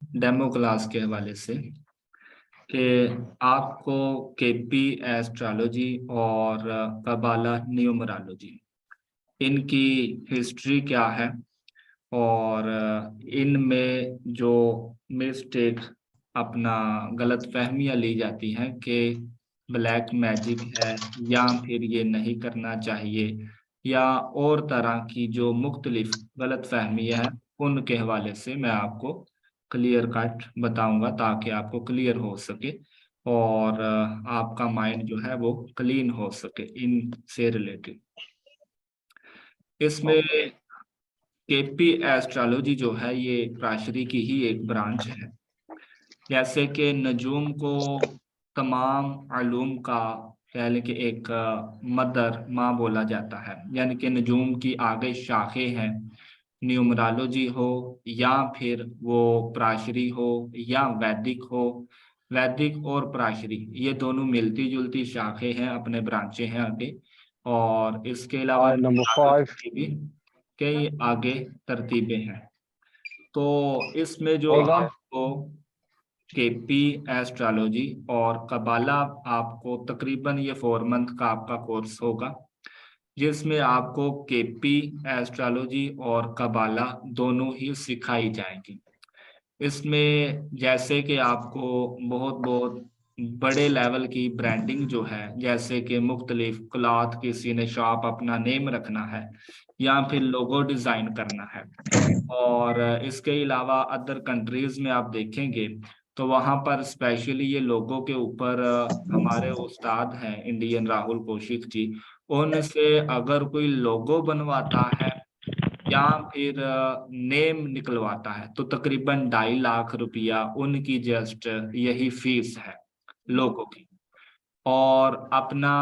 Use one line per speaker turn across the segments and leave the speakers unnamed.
Demo class के हवाले से कि आपको केपी एस्ट्रोलॉजी और कबाला न्यूमरोलॉजी इनकी हिस्ट्री क्या है और इनमें जो मिस्टेक अपना गलत फहमियाँ ली जाती हैं कि ब्लैक मैजिक है या फिर ये नहीं करना चाहिए या और तरह की जो मुख्तलिफ गलत फहमियाँ हैं उनके हवाले से मैं आपको क्लियर कट बताऊंगा ताकि आपको क्लियर हो सके और आपका माइंड जो है वो क्लीन हो सके इन से रिलेटेड। इसमें
ओके।
केपी एस्ट्रोलॉजी जो है ये प्राशरी की ही एक ब्रांच है। जैसे कि नजूम को तमाम अलूम का कह लें कि एक मदर माँ बोला जाता है, यानी कि नजूम की आगे शाखें हैं। न्यूमरोलॉजी हो या फिर वो प्राशरी हो या वैदिक हो, वैदिक और प्राशरी ये दोनों मिलती जुलती शाखें हैं, अपने ब्रांचें हैं आगे। और इसके अलावा
नंबर 5।
न्यूमरोलॉजी की भी कई आगे तरतीबें हैं। तो इसमें जो
होल्ड ऑन।
आपको केपी एस्ट्रोलॉजी और कबाला, आपको तकरीबन ये 4 मंथ का आपका कोर्स होगा जिसमें आपको केपी एस्ट्रोलॉजी और कबाला दोनों ही सिखाई जाएंगी। इसमें जैसे कि आपको बहुत बहुत बड़े लेवल की ब्रांडिंग जो है, जैसे कि मुख्तलिफ क्लॉथ किसी ने शॉप अपना नेम रखना है या फिर लोगो डिजाइन करना है। और इसके अलावा अदर कंट्रीज में आप देखेंगे तो वहां पर स्पेशली ये लोगों के ऊपर हमारे उस्ताद हैं इंडियन राहुल कौशिक जी, उनसे अगर कोई लोगो बनवाता है या फिर नेम निकलवाता है तो तकरीबन 2.5 लाख रुपया उनकी जस्ट यही फीस है लोगों की। और अपना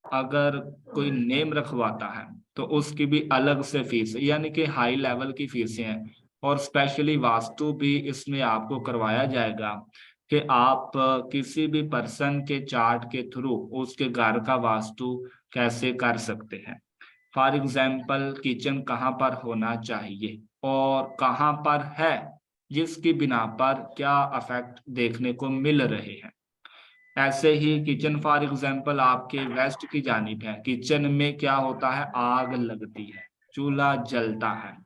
अगर कोई नेम रखवाता है तो उसकी भी अलग से फीस है, यानी कि हाई लेवल की फीसें हैं। और स्पेशली वास्तु भी इसमें आपको करवाया जाएगा कि आप किसी भी पर्सन के चार्ट के थ्रू उसके घर का वास्तु कैसे कर सकते हैं। फॉर एग्जाम्पल किचन कहाँ पर होना चाहिए और कहाँ पर है, जिसकी बिना पर क्या इफेक्ट देखने को मिल रहे हैं। ऐसे ही किचन फॉर एग्जाम्पल आपके वेस्ट की जानिब है, किचन में क्या होता है, आग लगती है, चूल्हा जलता है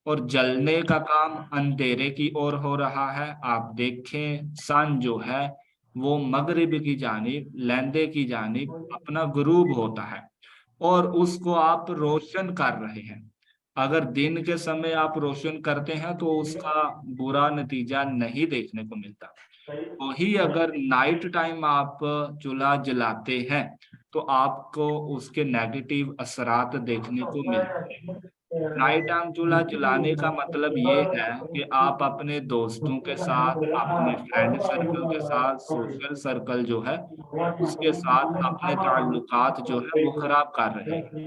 और जलने का काम अंधेरे की ओर हो रहा है। आप देखें सन जो है वो मगरिब की जानिब, लैंदे की जानिब अपना गुरूब होता है और उसको आप रोशन कर रहे हैं। अगर दिन के समय आप रोशन करते हैं तो उसका बुरा नतीजा नहीं देखने को मिलता। वही अगर नाइट टाइम आप चूल्हा जलाते हैं तो आपको उसके नेगेटिव असरात देखने को मिलते हैं। नाइट टाइम चूल्हा जलाने का मतलब ये है कि आप अपने दोस्तों के साथ, अपने फ्रेंड सर्कल के साथ, सोशल सर्कल जो है उसके साथ अपने ताल्लुकात जो है वो खराब कर रहे हैं।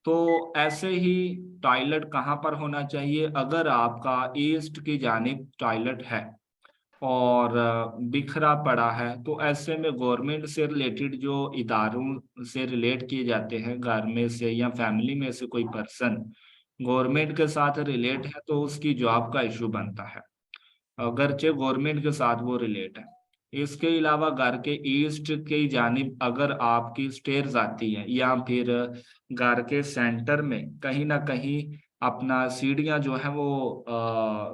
तो ऐसे ही टॉयलेट कहाँ पर होना चाहिए, अगर आपका ईस्ट की जानिब टॉयलेट है और बिखरा पड़ा है तो ऐसे में गवर्नमेंट से रिलेटेड जो इदारों से रिलेट किए जाते हैं, घर में से या फैमिली में से कोई पर्सन गवर्नमेंट के साथ रिलेट है तो उसकी जॉब का इशू बनता है, अगरचे गवर्नमेंट के साथ वो रिलेट है। इसके अलावा घर के ईस्ट की जानिब अगर आपकी स्टेयर्स आती है या फिर घर के सेंटर में कहीं ना कहीं अपना सीढ़ियां जो है वो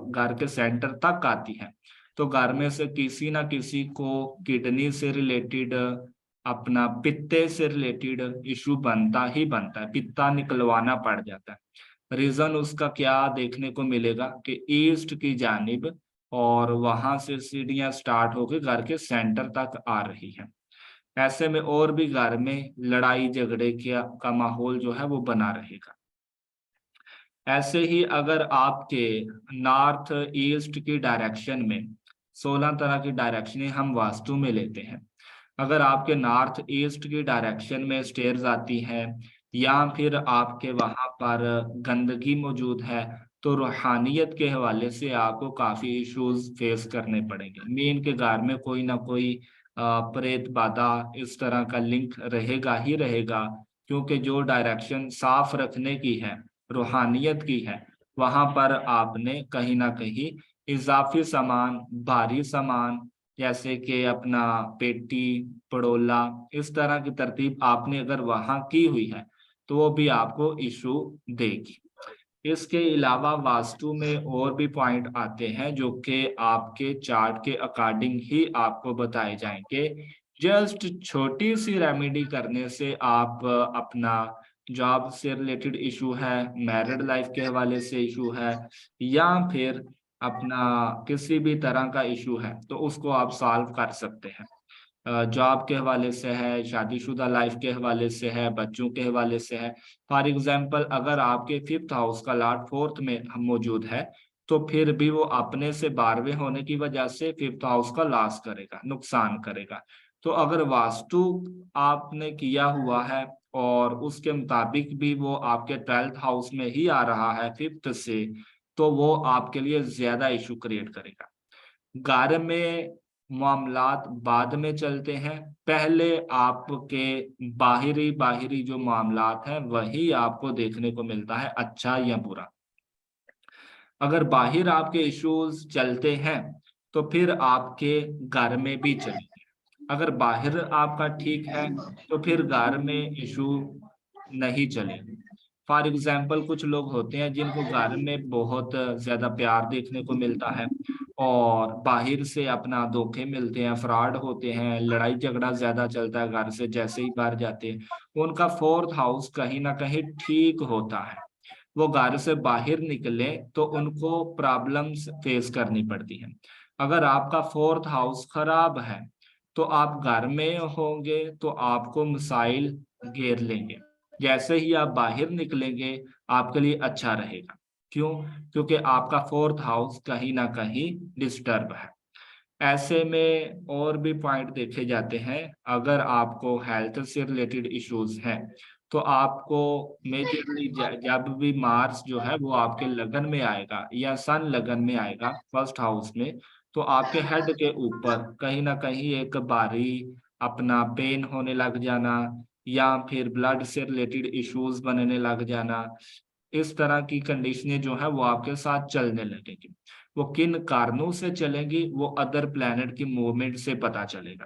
घर के सेंटर तक आती हैं, तो घर में से किसी ना किसी को किडनी से रिलेटेड, अपना पित्ते से रिलेटेड इशू बनता ही बनता है, पित्ता निकलवाना पड़ जाता है। रीजन उसका क्या देखने को मिलेगा कि ईस्ट की जानिब और वहां से सीढ़ियां स्टार्ट होकर घर के सेंटर तक आ रही हैं। ऐसे में और भी घर में लड़ाई झगड़े का माहौल जो है वो बना रहेगा। ऐसे ही अगर आपके नॉर्थ ईस्ट की डायरेक्शन में 16 तरह की डायरेक्शनें हम वास्तु में लेते हैं, अगर आपके नॉर्थ ईस्ट की डायरेक्शन में स्टेयर्स आती हैं या फिर आपके वहां पर गंदगी मौजूद है तो रूहानियत के हवाले से आपको काफी इश्यूज फेस करने पड़ेंगे। मीन के घर में कोई ना कोई प्रेत बाधा इस तरह का लिंक रहेगा ही रहेगा, क्योंकि जो डायरेक्शन साफ रखने की है, रूहानियत की है, वहां पर आपने कहीं ना कहीं इजाफी सामान, भारी सामान जैसे कि अपना पेटी, पड़ोला, इस तरह की तरतीब आपने अगर वहां की हुई है तो वो भी आपको इशू देगी। इसके अलावा वास्तु में और भी पॉइंट आते हैं जो कि आपके चार्ट के अकॉर्डिंग ही आपको बताए जाएंगे। जस्ट छोटी सी रेमेडी करने से आप अपना जॉब से रिलेटेड इशू है, मैरिड लाइफ के हवाले से इशू है, या फिर अपना किसी भी तरह का इशू है तो उसको आप सॉल्व कर सकते हैं। जॉब के हवाले से है, शादीशुदा लाइफ के हवाले से है, बच्चों के हवाले से है। फॉर एग्जाम्पल अगर आपके फिफ्थ हाउस का लॉर्ड फोर्थ में मौजूद है तो फिर भी वो अपने से 12वें होने की वजह से फिफ्थ हाउस का लॉस करेगा, नुकसान करेगा। तो अगर वास्तु आपने किया हुआ है और उसके मुताबिक भी वो आपके 12th हाउस में ही आ रहा है फिफ्थ से, तो वो आपके लिए ज्यादा इशू क्रिएट करेगा। घर में मामलात बाद में चलते हैं, पहले आपके बाहरी बाहरी जो मामलात हैं वही आपको देखने को मिलता है, अच्छा या बुरा। अगर बाहर आपके इश्यूज चलते हैं तो फिर आपके घर में भी चलेंगे। अगर बाहर आपका ठीक है तो फिर घर में इशू नहीं चलेंगे। फॉर एग्जाम्पल कुछ लोग होते हैं जिनको घर में बहुत ज्यादा प्यार देखने को मिलता है और बाहर से अपना धोखे मिलते हैं, फ्रॉड होते हैं, लड़ाई झगड़ा ज्यादा चलता है घर से जैसे ही बाहर जाते हैं। उनका फोर्थ हाउस कहीं ना कहीं ठीक होता है, वो घर से बाहर निकले तो उनको प्रॉब्लम्स फेस करनी पड़ती हैं। अगर आपका फोर्थ हाउस खराब है तो आप घर में होंगे तो आपको मसाइल घेर लेंगे। जैसे ही आप बाहर निकलेंगे आपके लिए अच्छा रहेगा। क्यों? क्योंकि आपका फोर्थ हाउस कहीं ना कहीं डिस्टर्ब है। ऐसे में और भी पॉइंट देखे जाते हैं। अगर आपको हेल्थ से रिलेटेड इश्यूज हैं तो आपको मेजरली जब भी मार्स जो है वो आपके लगन में आएगा या सन लगन में आएगा फर्स्ट हाउस में, तो आपके हेड के ऊपर कहीं ना कहीं एक भारी अपना पेन होने लग जाना या फिर ब्लड से रिलेटेड इश्यूज बनने लग जाना, इस तरह की कंडीशनें जो है वो आपके साथ चलने लगेगी। वो किन कारणों से चलेंगी वो अदर प्लैनेट की मूवमेंट से पता चलेगा।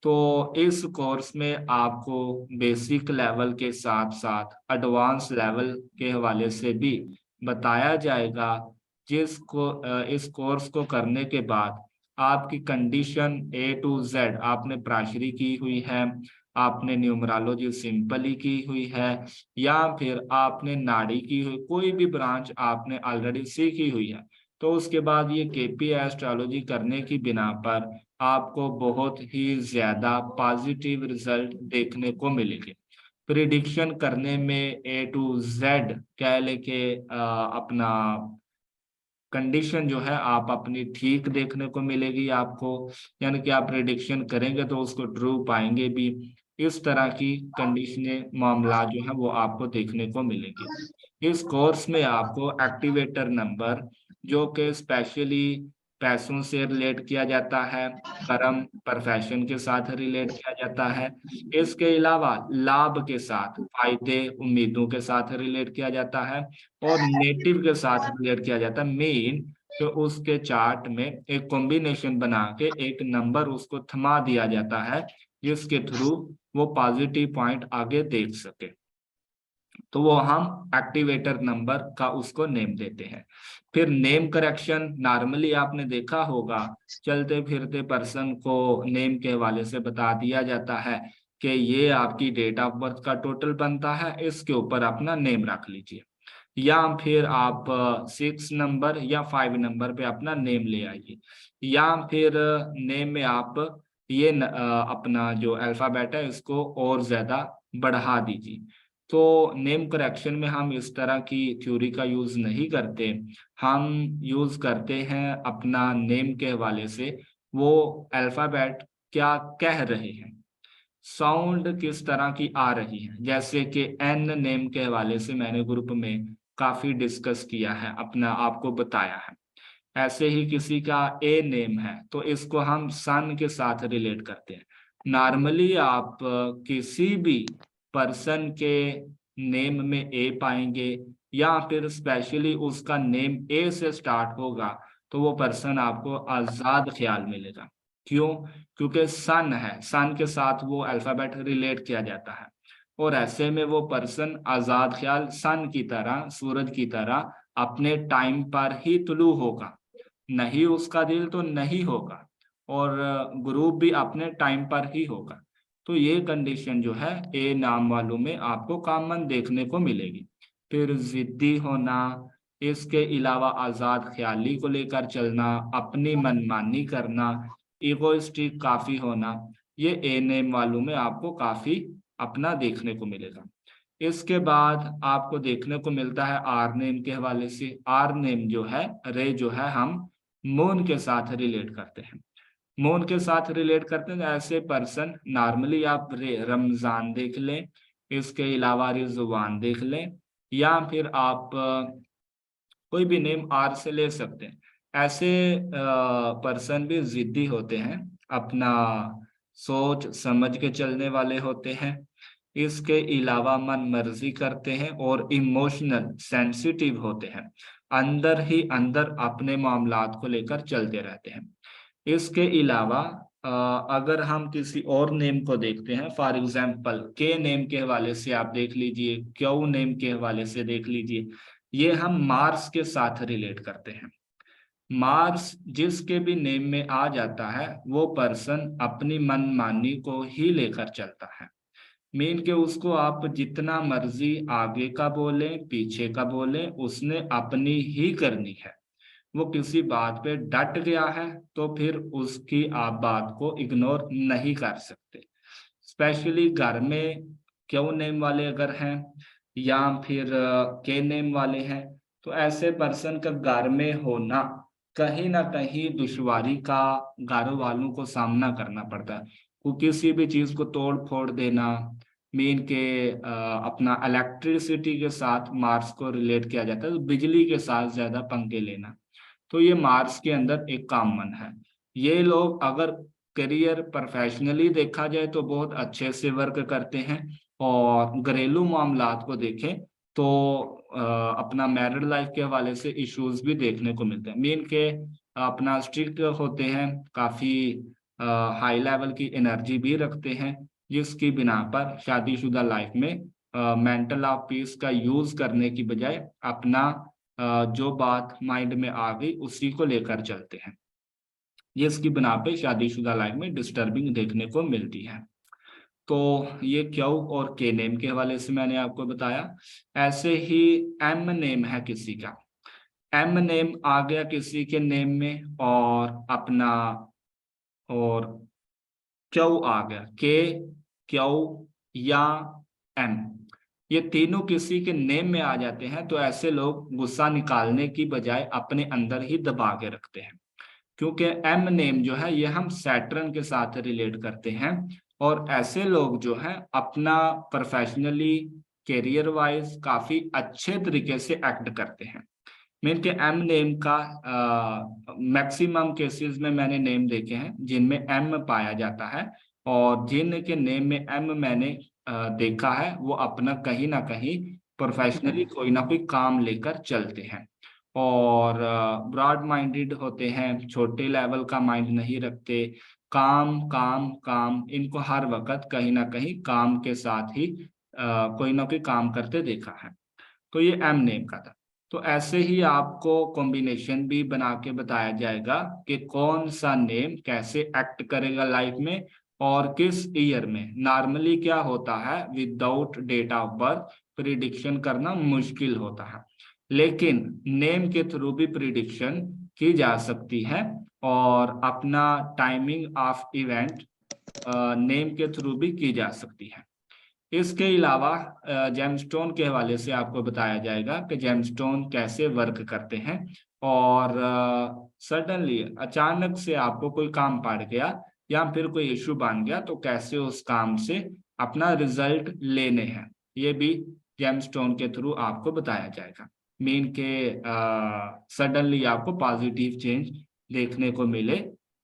तो इस कोर्स में आपको बेसिक लेवल के साथ साथ एडवांस लेवल के हवाले से भी बताया जाएगा, इस कोर्स को करने के बाद आपकी कंडीशन ए टू जेड आपने प्राशरी की हुई है, आपने न्यूमरोलॉजी सिंपली की हुई है, या फिर आपने नाड़ी की हुई कोई भी ब्रांच आपने ऑलरेडी सीखी हुई है, तो उसके बाद ये केपी एस्ट्रोलॉजी करने की बिना पर आपको बहुत ही ज्यादा पॉजिटिव रिजल्ट देखने को मिलेंगे। प्रिडिक्शन करने में ए टू जेड कह लेके अपना कंडीशन जो है आप अपनी ठीक देखने को मिलेगी आपको, यानी कि आप प्रिडिक्शन करेंगे तो उसको ट्रू पाएंगे भी। इस तरह की कंडीशनें मामला जो है वो आपको देखने को मिलेंगे। इस कोर्स में आपको एक्टिवेटर नंबर जो कि स्पेशली पैसों से रिलेट किया जाता है, कर्म प्रोफेशन के साथ रिलेट किया जाता है, इसके अलावा लाभ के साथ, फायदे उम्मीदों के साथ रिलेट किया जाता है, और नेटिव के साथ रिलेट किया जाता है। मेन तो उसके चार्ट में एक कॉम्बिनेशन बना के एक नंबर उसको थमा दिया जाता है जिसके थ्रू वो पॉजिटिव पॉइंट आगे देख सके, तो वो हम एक्टिवेटर नंबर का उसको नेम देते हैं। फिर नेम करेक्शन नॉर्मली आपने देखा होगा, चलते फिरते पर्सन को नेम के हवाले से बता दिया जाता है कि ये आपकी डेट ऑफ बर्थ का टोटल बनता है, इसके ऊपर अपना नेम रख लीजिए, या फिर आप 6 नंबर या 5 नंबर पे अपना नेम ले आइए, या फिर नेम में आप ये अपना जो अल्फाबेट है इसको और ज्यादा बढ़ा दीजिए। तो नेम करेक्शन में हम इस तरह की थ्योरी का यूज नहीं करते, हम यूज करते हैं अपना नेम के हवाले से वो अल्फाबेट क्या कह रहे हैं, साउंड किस तरह की आ रही है। जैसे कि एन नेम के हवाले से मैंने ग्रुप में काफी डिस्कस किया है, अपना आपको बताया है। ऐसे ही किसी का ए नेम है तो इसको हम सन के साथ रिलेट करते हैं। नॉर्मली आप किसी भी पर्सन के नेम में ए पाएंगे या फिर स्पेशली उसका नेम ए से स्टार्ट होगा तो वो पर्सन आपको आजाद ख्याल मिलेगा। क्यों? क्योंकि सन है, सन के साथ वो अल्फाबेट रिलेट किया जाता है, और ऐसे में वो पर्सन आजाद ख्याल सन की तरह, सूरज की तरह अपने टाइम पर ही तुलू होगा, नहीं उसका दिल तो नहीं होगा, और ग्रुप भी अपने टाइम पर ही होगा। तो ये कंडीशन जो है ए नाम वालों में आपको कॉमन देखने को मिलेगी। फिर जिद्दी होना, इसके अलावा आजाद ख्याली को लेकर चलना, अपनी मनमानी करना, इगोइस्टिक काफी होना, ये ए नेम वालों में आपको काफी अपना देखने को मिलेगा। इसके बाद आपको देखने को मिलता है आर नेम के हवाले से। आर नेम जो है, रे जो है, हम मून के साथ रिलेट करते हैं। मून के साथ रिलेट करते हैं ऐसे पर्सन, नॉर्मली आप रमजान देख लें, इसके अलावा रिजवान देख लें, या फिर आप कोई भी नेम आर से ले सकते हैं। ऐसे पर्सन भी जिद्दी होते हैं, अपना सोच समझ के चलने वाले होते हैं, इसके अलावा मन मर्जी करते हैं और इमोशनल सेंसिटिव होते हैं, अंदर ही अंदर अपने मामलात को लेकर चलते रहते हैं। इसके अलावा अगर हम किसी और नेम को देखते हैं, फॉर एग्जाम्पल के नेम के हवाले से आप देख लीजिए, क्यू नेम के हवाले से देख लीजिए, ये हम मार्स के साथ रिलेट करते हैं। मार्स जिसके भी नेम में आ जाता है वो पर्सन अपनी मनमानी को ही लेकर चलता है। मीन के उसको आप जितना मर्जी आगे का बोले पीछे का बोले, उसने अपनी ही करनी है। वो किसी बात पे डट गया है तो फिर उसकी आप बात को इग्नोर नहीं कर सकते। स्पेशली घर में क्यों नेम वाले अगर हैं, या फिर के नेम वाले हैं, तो ऐसे पर्सन का घर में होना कहीं ना कहीं दुश्वारी का घर वालों को सामना करना पड़ता है। वो किसी भी चीज को तोड़ फोड़ देना, मीन के अपना इलेक्ट्रिसिटी के साथ मार्स को रिलेट किया जाता है, तो बिजली के साथ ज्यादा पंगे लेना, तो ये मार्स के अंदर एक कॉमन है। ये लोग अगर करियर प्रोफेशनली देखा जाए तो बहुत अच्छे से वर्क करते हैं, और घरेलू मामलात को देखें तो अपना मैरिड लाइफ के हवाले से इश्यूज भी देखने को मिलते हैं। मीन के अपना स्ट्रिक्ट होते हैं, काफी हाई लेवल की एनर्जी भी रखते हैं, जिसकी बिना पर शादीशुदा लाइफ में मेंटल ऑफ पीस का यूज करने की बजाय अपना जो बात माइंड में आ गई उसी को लेकर चलते हैं। ये इसकी बिना पे शादीशुदा लाइफ में डिस्टर्बिंग देखने को मिलती है। तो ये क्यू और के नेम के हवाले से मैंने आपको बताया। ऐसे ही एम नेम है किसी का, एम नेम आ गया किसी के नेम में, और अपना और क्यू आ गया, के, क्यू या एम, ये तीनों किसी के नेम में आ जाते हैं तो ऐसे लोग गुस्सा निकालने की बजाय अपने अंदर ही दबा के रखते हैं। क्योंकि एम नेम जो है ये हम सैटर्न के साथ रिलेट करते हैं, और ऐसे लोग जो हैं अपना प्रोफेशनली कैरियर वाइज काफी अच्छे तरीके से एक्ट करते हैं। मीन के एम नेम का मैक्सिमम केसेस में मैंने नेम देखे हैं जिनमें एम पाया जाता है, और जिन के नेम में एम मैंने देखा है वो अपना कहीं ना कहीं प्रोफेशनली कोई ना कोई काम लेकर चलते हैं, और ब्रॉड माइंडेड होते हैं, छोटे लेवल का माइंड नहीं रखते, काम काम काम, इनको हर वक्त कहीं ना कहीं काम के साथ ही कोई ना कोई काम करते देखा है। तो ये एम नेम का था। तो ऐसे ही आपको कॉम्बिनेशन भी बना के बताया जाएगा कि कौन सा नेम कैसे एक्ट करेगा लाइफ में और किस ईयर में। नॉर्मली क्या होता है, without date of birth prediction करना मुश्किल होता है, लेकिन नेम के थ्रू भी प्रिडिक्शन की जा सकती है, और अपना टाइमिंग ऑफ इवेंट नेम के थ्रू भी की जा सकती है। इसके अलावा जेमस्टोन के हवाले से आपको बताया जाएगा कि जेमस्टोन कैसे वर्क करते हैं, और सडनली अचानक से आपको कोई काम पड़ गया या फिर कोई इशू बन गया तो कैसे उस काम से अपना रिजल्ट लेने हैं, ये भी जेमस्टोन के थ्रू आपको बताया जाएगा। मीन के सडनली आपको पॉजिटिव चेंज देखने को मिले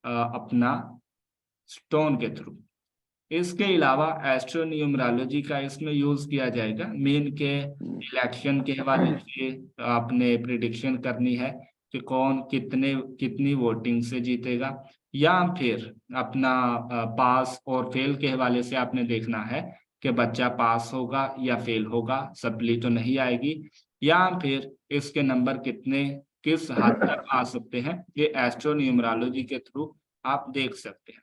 अपना स्टोन के थ्रू। इसके अलावा एस्ट्रोन्यूमरोलॉजी का इसमें यूज किया जाएगा। मेन के इलेक्शन के हवाले से आपने प्रिडिक्शन करनी है कि कौन कितनी वोटिंग से जीतेगा, या फिर अपना पास और फेल के हवाले से आपने देखना है कि बच्चा पास होगा या फेल होगा, सप्ली तो नहीं आएगी, या फिर इसके नंबर किस हद तक आ सकते हैं, ये एस्ट्रोन्यूमरोलॉजी के थ्रू आप देख सकते हैं।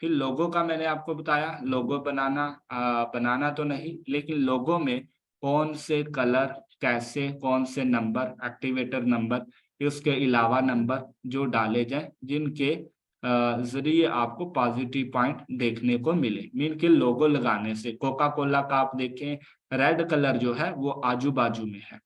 फिर लोगो का मैंने आपको बताया, लोगो बनाना तो नहीं, लेकिन लोगो में कौन से कलर, कैसे, कौन से नंबर, एक्टिवेटर नंबर, इसके अलावा नंबर जो डाले जाएं जिनके जरिए आपको पॉजिटिव पॉइंट देखने को मिले। मीन के लोगो लगाने से कोका कोला का आप देखें, रेड कलर जो है वो आजू बाजू में है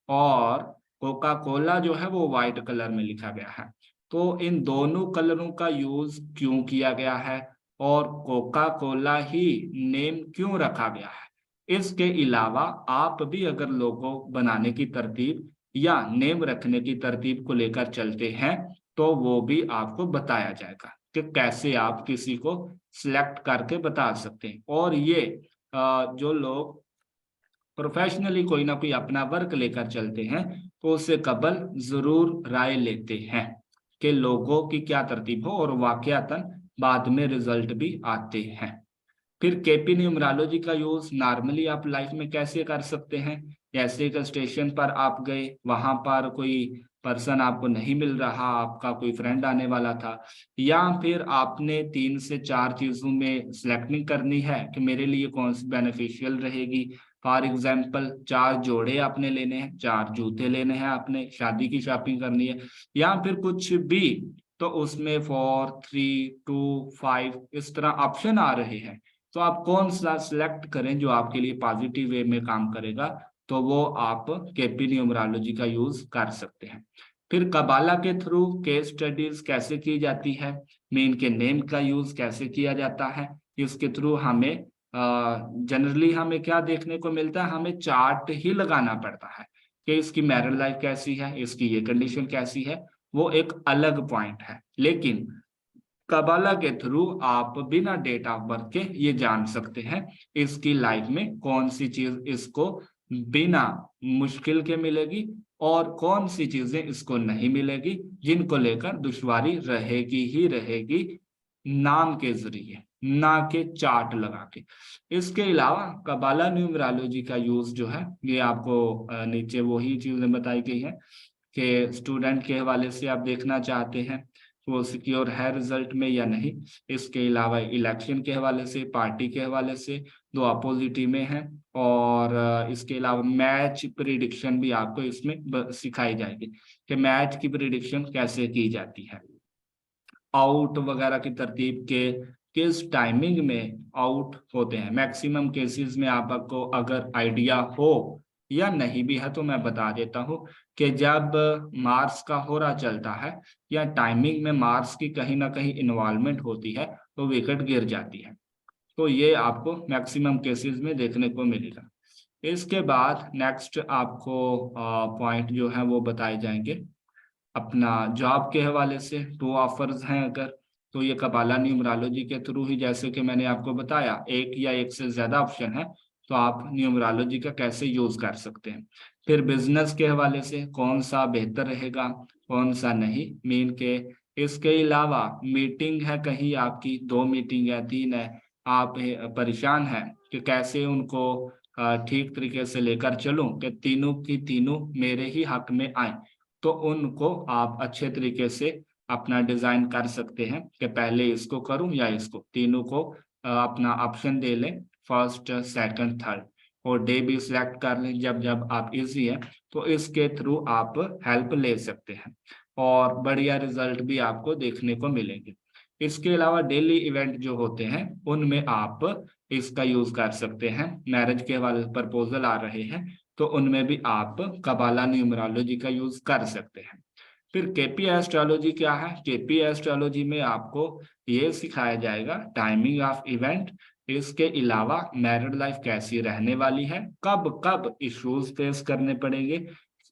और कोका कोला जो है वो व्हाइट कलर में लिखा गया है। तो इन दोनों कलरों का यूज क्यों किया गया है और कोका कोला ही नेम क्यों रखा गया है, इसके अलावा आप भी अगर लोगो बनाने की तरतीब या नेम रखने की तरतीब को लेकर चलते हैं तो वो भी आपको बताया जाएगा कि कैसे आप किसी को सिलेक्ट करके बता सकते हैं। और ये जो लोग प्रोफेशनली कोई ना कोई अपना वर्क लेकर चलते हैं तो उससे कबल जरूर राय लेते हैं कि लोगों की क्या तरतीब हो, और वाकयातन बाद में रिजल्ट भी आते हैं। फिर केपी न्यूमरोलॉजी का यूज नॉर्मली आप लाइफ में कैसे कर सकते हैं, जैसे कि स्टेशन पर आप गए, वहां पर कोई पर्सन आपको नहीं मिल रहा, आपका कोई फ्रेंड आने वाला था, या फिर आपने 3 से 4 चीजों में सिलेक्टिंग करनी है कि मेरे लिए कौन सी बेनिफिशियल रहेगी। फॉर एग्जाम्पल 4 जोड़े आपने लेने हैं, 4 जूते लेने हैं, आपने शादी की शॉपिंग करनी है, या फिर कुछ भी, तो उसमें 4, 3, 2, 5 इस तरह ऑप्शन आ रहे हैं। तो आप कौन सा सिलेक्ट करें जो आपके लिए पॉजिटिव वे में काम करेगा, तो वो आप केपी न्यूमरोलॉजी का यूज कर सकते हैं। फिर कबाला के थ्रू केस स्टडीज कैसे की जाती है, मेन के नेम का यूज कैसे किया जाता है, इसके थ्रू हमें जनरली हमें क्या देखने को मिलता है, हमें चार्ट ही लगाना पड़ता है कि इसकी मैरिड लाइफ कैसी है, इसकी ये कंडीशन कैसी है, वो एक अलग पॉइंट है। लेकिन कबाला के थ्रू आप बिना डेट ऑफ बर्थ के ये जान सकते हैं इसकी लाइफ में कौन सी चीज इसको बिना मुश्किल के मिलेगी और कौन सी चीजें इसको नहीं मिलेगी, जिनको लेकर दुश्वारी रहेगी ही रहेगी, नाम के जरिए, ना के चार्ट लगा के। इसके अलावा कबाला न्यूमरोलॉजी का यूज जो है ये आपको नीचे वही चीजें बताई गई है कि स्टूडेंट के हवाले से आप देखना चाहते हैं वो सिक्योर है रिजल्ट में या नहीं। इसके अलावा इलेक्शन के हवाले से, पार्टी के हवाले से, दो अपोजिट टीमें हैं, और इसके अलावा मैच प्रिडिक्शन भी आपको इसमें सिखाई जाएगी कि मैच की प्रिडिक्शन कैसे की जाती है, आउट वगैरह की तरतीब के किस टाइमिंग में आउट होते हैं। मैक्सिमम केसेस में आपको अगर आइडिया हो या नहीं भी है तो मैं बता देता हूँ कि जब मार्स का हो रहा चलता है या टाइमिंग में मार्स की कहीं ना कहीं इन्वॉल्वमेंट होती है तो विकेट गिर जाती है। तो ये आपको मैक्सिमम केसेस में देखने को मिलेगा। इसके बाद नेक्स्ट आपको पॉइंट जो है वो बताए जाएंगे अपना जॉब के हवाले से। 2 ऑफर्स हैं अगर, तो ये कबाला न्यूमरोलॉजी के थ्रू ही, जैसे कि मैंने आपको बताया, एक या एक से ज्यादा ऑप्शन है तो आप न्यूमरोलॉजी का कैसे यूज कर सकते हैं। फिर बिजनेस के हवाले से कौन सा बेहतर रहेगा, कौन सा नहीं, मीन के। इसके अलावा मीटिंग है कहीं आपकी, 2 मीटिंग है, 3 है, आप परेशान हैं कि कैसे उनको ठीक तरीके से लेकर चलूं कि तीनों की तीनों मेरे ही हक में आए, तो उनको आप अच्छे तरीके से अपना डिजाइन कर सकते हैं कि पहले इसको करूं या इसको, तीनों को अपना ऑप्शन दे लें, फर्स्ट, सेकंड, थर्ड, और डे भी सिलेक्ट कर लें जब जब आप इजी है, तो इसके थ्रू आप हेल्प ले सकते हैं और बढ़िया रिजल्ट भी आपको देखने को मिलेंगे। इसके अलावा डेली इवेंट जो होते हैं उनमें आप इसका यूज कर सकते हैं। मैरिज के वाले प्रपोजल आ रहे हैं तो उनमें भी आप कबाला न्यूमरोलॉजी का यूज कर सकते हैं। फिर केपी एस्ट्रोलॉजी क्या है, केपी एस्ट्रोलॉजी में आपको ये सिखाया जाएगा टाइमिंग ऑफ इवेंट, इसके अलावा मैरिड लाइफ कैसी रहने वाली है, कब कब इश्यूज फेस करने पड़ेंगे,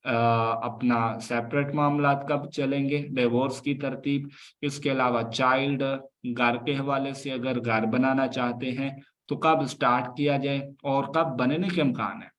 अपना सेपरेट मामला कब चलेंगे, डिवोर्स की तरतीब, इसके अलावा चाइल्ड, घर के हवाले से अगर घर बनाना चाहते हैं तो कब स्टार्ट किया जाए और कब बनने के इम्कान है।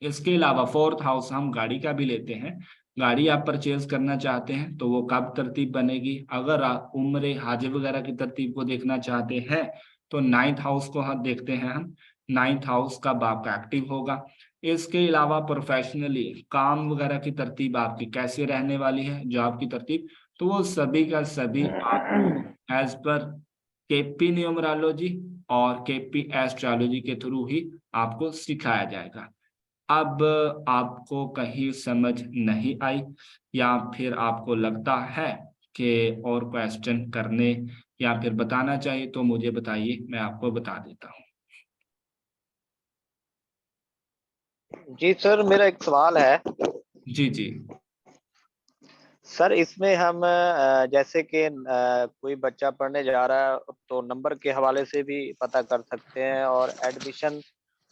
इसके अलावा 4th हाउस हम गाड़ी का भी लेते हैं गाड़ी आप परचेज करना चाहते हैं तो वो कब तरतीब बनेगी। अगर आप उम्र हाजिर वगैरह की तरतीब को देखना चाहते हैं तो 9th हाउस को हम देखते हैं। हम 9th हाउस कब आपका एक्टिव होगा। इसके अलावा प्रोफेशनली काम वगैरह की तरतीब आपकी कैसे रहने वाली है, जॉब की तरतीब, तो वो सभी का सभी आपको एज पर केपी न्यूमरोलॉजी और केपी एस्ट्रोलॉजी के थ्रू ही आपको सिखाया जाएगा। अब आपको कहीं समझ नहीं आई या फिर आपको लगता है कि और क्वेश्चन करने या फिर बताना चाहिए तो मुझे बताइए, मैं आपको बता देता हूँ।
जी सर, मेरा एक सवाल है।
जी जी।
सर इसमें हम जैसे कि कोई बच्चा पढ़ने जा रहा है तो नंबर के हवाले से भी पता कर सकते हैं, और एडमिशन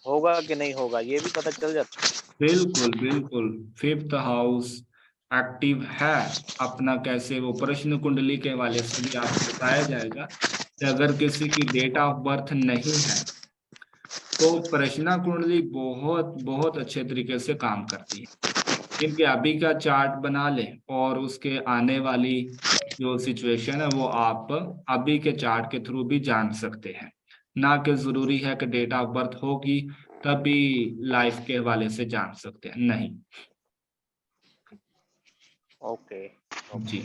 होगा कि नहीं होगा ये भी पता चल जाता है।
बिल्कुल बिल्कुल। 5th हाउस एक्टिव है अपना, कैसे वो प्रश्न कुंडली के हवाले से भी आपको बताया जाएगा कि अगर किसी की डेट ऑफ बर्थ नहीं है तो प्रश्न कुंडली बहुत बहुत अच्छे तरीके से काम करती है। क्योंकि अभी का चार्ट बना लें और उसके आने वाली जो सिचुएशन है वो आप अभी के चार्ट के थ्रू भी जान सकते हैं। ना कि जरूरी है कि डेट ऑफ बर्थ होगी तभी लाइफ के हवाले से जान सकते हैं, नहीं।
ओके
जी।
ओके।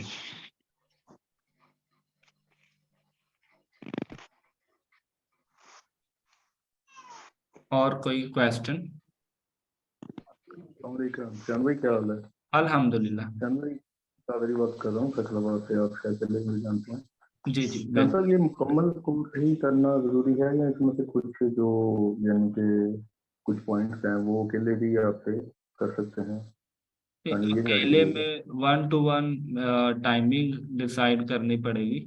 और कोई क्वेश्चन?
चंद भाई क्या हाल है?
अल्हम्दुलिल्लाह।
चंद भाई कादरी बात कर रहा हूँ फैसलाबाद से। आप शायद पहले मुझे जानते हैं।
जी जी
चंद
बिल्कुल।
साहब, ये मुकम्मल कोर्स ही करना जरूरी है या इसमें से कुछ जो यानी कि कुछ पॉइंट्स हैं वो अकेले भी आपसे कर सकते हैं? हाँ जी, ये नहीं ऐड
अकेले
कीजिएगा।
में 1 to 1 टाइमिंग डिसाइड करनी पड़ेगी।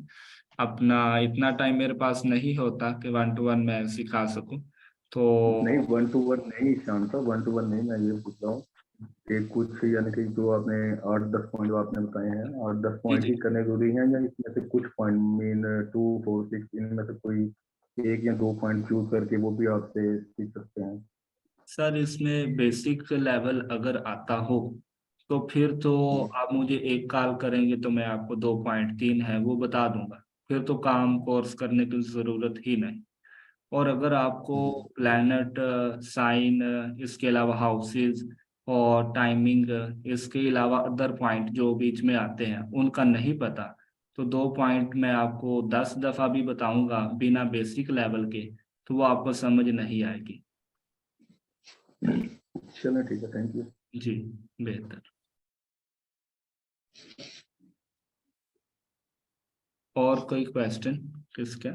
अपना इतना टाइम मेरे पास नहीं होता कि 1 to 1 मैं सिखा सकूं,
नहीं,
तो
1 to 1 नहीं शांत साहब, 1 to 1 नहीं। मैं ये पूछ रहा हूँ कि कुछ यानी कि जो आपने 8-10 पॉइंट जो आपने बताए हैं, 8-10
जी
पॉइंट
जी।
ही करने जरूरी हैं, या इसमें से कुछ पॉइंट मीन 2, 4, 6 इनमें से कोई 1 या 2 पॉइंट चूज करके वो भी आपसे सीख सकते हैं?
सर इसमें बेसिक लेवल अगर आता हो तो फिर तो आप मुझे एक कॉल करेंगे तो मैं आपको 2.3 है वो बता दूंगा। फिर तो काम कोर्स करने की जरूरत ही नहीं। और अगर आपको
हम्म।
प्लैनेट साइन, इसके अलावा हाउसेस और टाइमिंग, इसके अलावा अदर पॉइंट जो बीच में आते हैं उनका नहीं पता, तो 2 पॉइंट मैं आपको 10 दफा भी बताऊंगा बिना बेसिक लेवल के तो वो आपको समझ नहीं आएगी।
चलो ठीक है, थैंक यू।
जी बेहतर। और कोई क्वेश्चन किसका?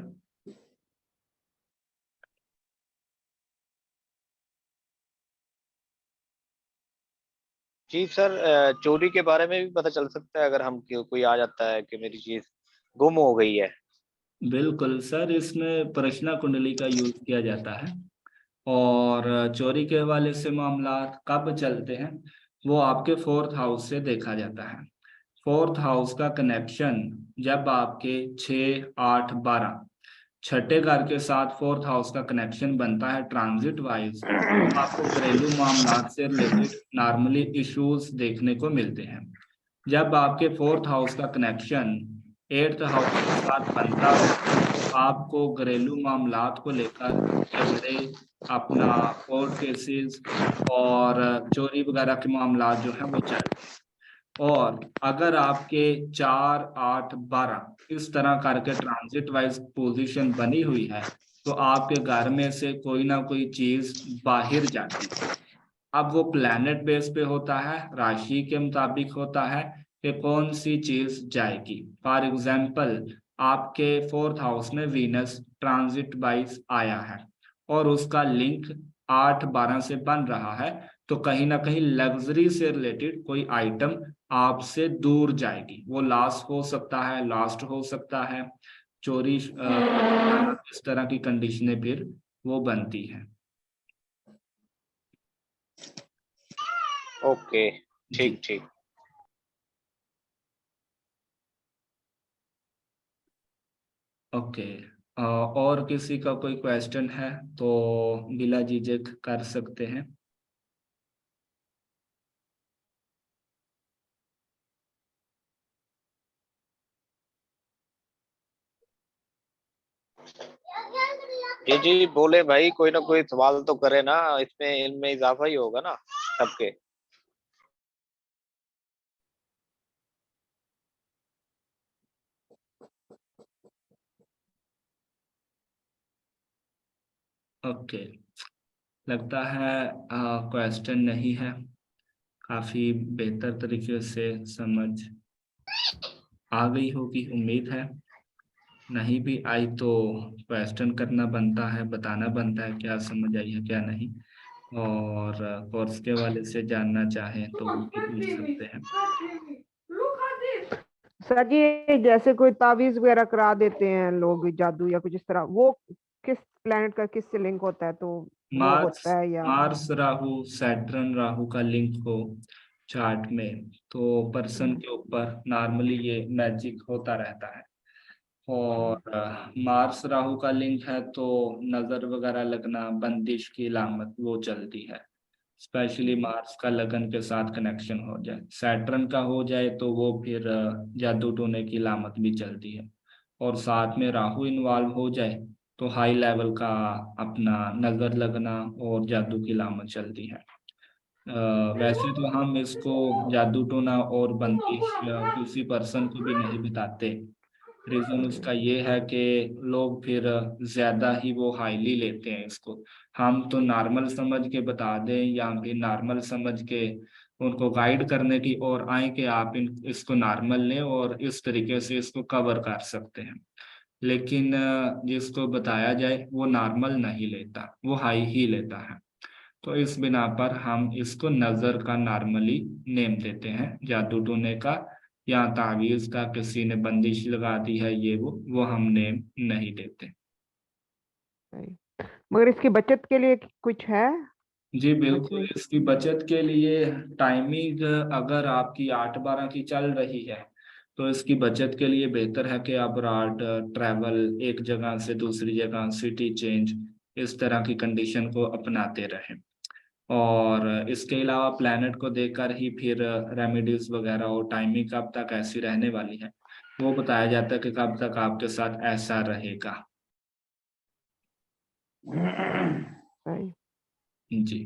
जी सर, चोरी के बारे में भी पता चल सकता है अगर हम कोई आ जाता है कि मेरी चीज गुम हो गई है।
बिल्कुल सर, इसमें प्रश्न कुंडली का यूज किया जाता है। और चोरी के हवाले से मामला कब चलते हैं वो आपके 4th हाउस से देखा जाता है। 4th हाउस का कनेक्शन जब आपके 6, 8, 12 छठे घर के साथ 4th हाउस का कनेक्शन बनता है ट्रांजिट वाइज, तो आपको घरेलू मामलात से रिलेटेड नॉर्मली इश्यूज देखने को मिलते हैं। जब आपके 4th हाउस का कनेक्शन 8th हाउस के साथ बनता हो तो आपको घरेलू मामलात को लेकर झगड़े, अपना कोर्ट केसेस और चोरी वगैरह के मामलात जो है वो चलते हैं। और अगर आपके 4, 8, 12 इस तरह करके ट्रांजिट वाइज पोजीशन बनी हुई है तो आपके घर में से कोई ना कोई चीज बाहर जाती है। अब वो प्लैनेट बेस पे होता है, राशि के मुताबिक होता है कि कौन सी चीज जाएगी। फॉर एग्जाम्पल आपके 4th हाउस में वीनस ट्रांजिट वाइज आया है और उसका लिंक 8, 12 से बन रहा है, तो कहीं ना कहीं लग्जरी से रिलेटेड कोई आइटम आपसे दूर जाएगी। वो लॉस हो सकता है, लॉस्ट हो सकता है, चोरी इस तरह की कंडीशनें फिर वो बनती हैं।
ओके,
जी
ठीक ठीक।
ओके। और किसी का कोई क्वेश्चन है तो बिला झिझक कर सकते हैं।
जी जी बोले भाई, कोई ना कोई सवाल तो करे ना, इसमें इनमें इजाफा ही होगा ना सबके।
ओके, लगता है क्वेश्चन नहीं है। काफी बेहतर तरीके से समझ आ गई होगी, उम्मीद है। नहीं भी आई तो क्वेश्चन करना बनता है, बताना बनता है क्या समझ आई है क्या नहीं। और कोर्स के वाले से जानना चाहें तो वो भी पूछ सकते हैं।
सर जी, जैसे कोई तावीज वगैरह करा देते हैं लोग, जादू या कुछ इस तरह, वो किस प्लेनेट का किससे लिंक होता है, तो वो
मार्स
होता है या?
मार्स राहु, सैटर्न राहु का लिंक हो चार्ट में तो पर्सन के ऊपर नॉर्मली ये मैजिक होता रहता है। और मार्स राहु का लिंक है तो नजर वगैरह लगना, बंदिश की अलामत वो चलती है। स्पेशली मार्स का लगन के साथ कनेक्शन हो जाए, सैटर्न का हो जाए तो वो फिर जादू टोने की अलामत भी चलती है। और साथ में राहु इन्वॉल्व हो जाए तो हाई लेवल का अपना नजर लगना और जादू की अलामत चलती है। वैसे तो हम इसको जादू टोना और बंदिश या किसी पर्सन को भी नहीं बताते। रीजन उसका ये है कि लोग फिर ज्यादा ही वो हाईली लेते हैं इसको। हम तो नॉर्मल समझ के बता दें या फिर नॉर्मल समझ के उनको गाइड करने की और आए कि आप इसको नॉर्मल लें और इस तरीके से इसको कवर कर सकते हैं। लेकिन जिसको बताया जाए वो नॉर्मल नहीं लेता, वो हाई ही लेता है। तो इस बिना पर हम इसको नजर का नॉर्मली नेम देते हैं, जादू टूने का या तावीज का किसी ने बंदिश लगा दी है ये वो हम नेम नहीं देते।
मगर इसकी बचत के लिए कुछ है
जी बिल्कुल,
बचने?
इसकी बचत के लिए टाइमिंग अगर आपकी 8-12 की चल रही है तो इसकी बचत के लिए बेहतर है कि आप रात ट्रैवल एक जगह से दूसरी जगह, सिटी चेंज, इस तरह की कंडीशन को अपनाते रहें। और इसके अलावा प्लैनेट को देखकर ही फिर रेमेडीज वगैरह और टाइमिंग कब तक ऐसी रहने वाली है वो बताया जाता है कि कब तक आपके साथ ऐसा रहेगा।
सही।
जी।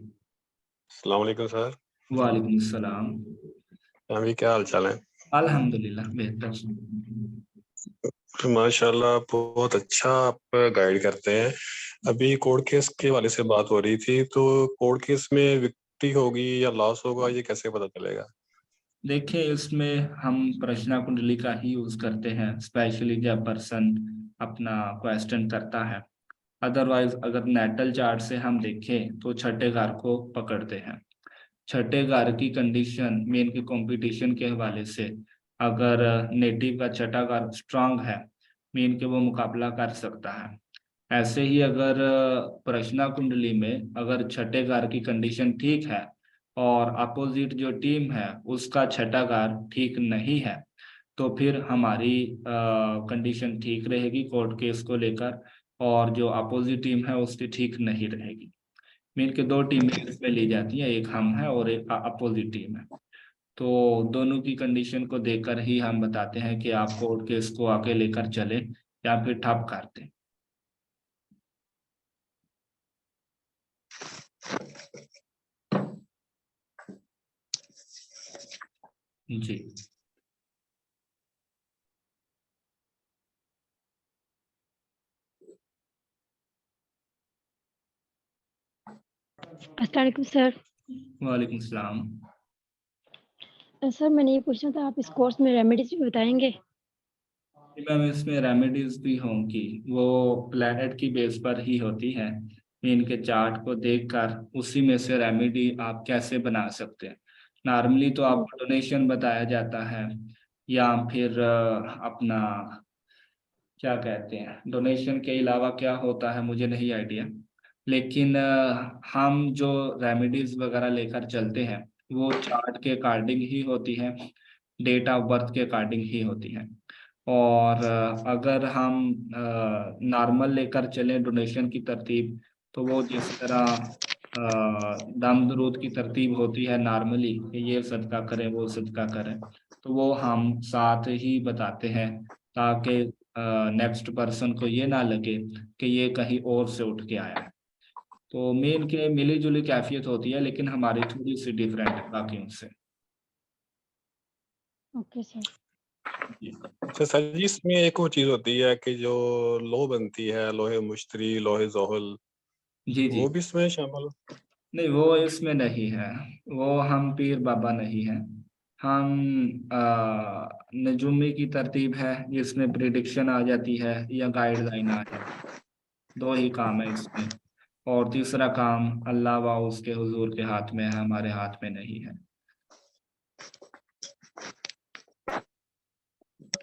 अस्सलाम वालेकुम सर।
वालेकुम सलाम।
अभी क्या हाल चाल है?
अल्हम्दुलिल्लाह बेहतर।
माशाल्लाह, बहुत अच्छा आप गाइड करते हैं। अभी कोर्ट केस के वाले से बात हो रही थी, तो कोर्ट केस में विक्ट्री होगी या लॉस होगा, ये कैसे पता चलेगा?
देखिए, इसमें हम प्रश्ना कुंडली का ही यूज करते हैं, स्पेशली जब पर्सन अपना क्वेश्चन करता है। अदरवाइज अगर नेटल चार्ट से हम देखें तो छठे घर को पकड़ते हैं। छठे घर की कंडीशन मेन की कंपटीशन के हवाले से, अगर नेटिव का छठा घर स्ट्रांग है मेन के वो मुकाबला कर सकता है। ऐसे ही अगर प्रश्ना कुंडली में अगर छठे घर की कंडीशन ठीक है और अपोजिट जो टीम है उसका छठा घर ठीक नहीं है तो फिर हमारी कंडीशन ठीक रहेगी कोर्ट केस को लेकर, और जो अपोजिट टीम है उसकी ठीक नहीं रहेगी। मीन के दो टीमें इसमें ली जाती हैं, एक हम है और एक अपोजिट टीम है। तो दोनों की कंडीशन को देखकर ही हम बताते हैं कि आप कोर्ट केस को आगे लेकर चले या फिर ठप कर दें। जी।
अस्सलाम वालेकुम सर।
वालेकुम सलाम।
सर मैंने ये पूछना था, आप इस कोर्स में रेमेडीज भी बताएंगे?
मैम इसमें रेमेडीज भी होंगी, वो प्लेनेट की बेस पर ही होती है। इनके चार्ट को देखकर उसी में से रेमेडी आप कैसे बना सकते हैं। नॉर्मली तो आपको डोनेशन बताया जाता है या फिर अपना क्या कहते हैं, डोनेशन के अलावा क्या होता है मुझे नहीं आइडिया। लेकिन हम जो रेमेडीज वगैरह लेकर चलते हैं वो चार्ट के अकॉर्डिंग ही होती है, डेट ऑफ बर्थ के अकॉर्डिंग ही होती है। और अगर हम नॉर्मल लेकर चलें डोनेशन की तरतीब तो वो जिस तरह दम दरूद की तरतीब होती है नॉर्मली, ये सदका करें वो सदका करें, तो वो हम साथ ही बताते हैं ताकि नेक्स्ट पर्सन को ये ना लगे कि ये कहीं और से उठ के आया है। तो मेन के मिली जुली कैफियत होती है, लेकिन हमारी थोड़ी सी डिफरेंट है बाकियों से।
Okay sir.
अच्छा सर जी, इसमें एक वो चीज होती है कि जो लो बनती है, लोहे मुश्तरी, लोहे जोहल,
जी जी।
वो भी इसमें शामिल?
नहीं, वो इसमें नहीं है। वो हम पीर बाबा नहीं है। हम नजूमी की तरतीब है जिसमें प्रिडिक्शन आ जाती है या गाइडलाइन आ जाती है। दो ही काम है इसमें, और तीसरा काम अल्लाह व उसके हुजूर के हाथ में है, हमारे हाथ में नहीं है।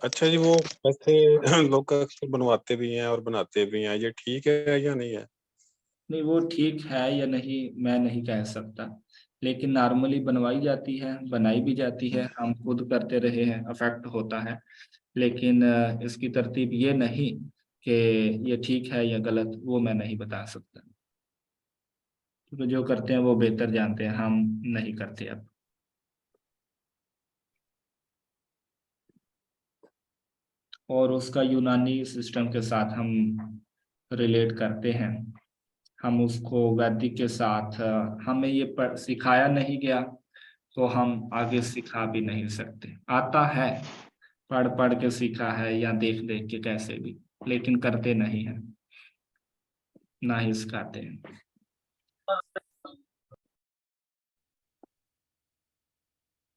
अच्छा जी, वो ऐसे लोग अक्सर बनवाते भी हैं और बनाते भी हैं, ये ठीक है या नहीं है?
नहीं, वो ठीक है या नहीं मैं नहीं कह सकता, लेकिन नॉर्मली बनवाई जाती है, बनाई भी जाती है, हम खुद करते रहे हैं, अफेक्ट होता है। लेकिन इसकी तरतीब ये नहीं कि ये ठीक है या गलत, वो मैं नहीं बता सकता, क्योंकि जो करते हैं वो बेहतर जानते हैं, हम नहीं करते अब। और उसका यूनानी सिस्टम के साथ हम रिलेट करते हैं। हम उसको वैदिक के साथ हमें ये सिखाया नहीं गया, तो हम आगे सिखा भी नहीं सकते। आता है, पढ़ पढ़ के सीखा है या देख देख के कैसे भी, लेकिन करते नहीं हैं, ना ही सिखाते हैं।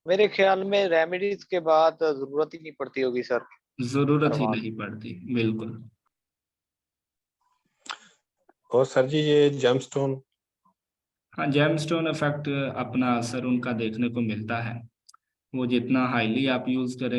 मेरे ख्याल में रेमेडीज के बाद जरूरत ही नहीं पड़ती होगी सर
जरूरत ही
करवाने।
नहीं पड़ती, बिल्कुल।
और सर जी, ये जेमस्टोन?
हाँ, जेमस्टोन इफेक्ट अपना असर उनका देखने को मिलता है। वो जितना हाईली आप यूज करें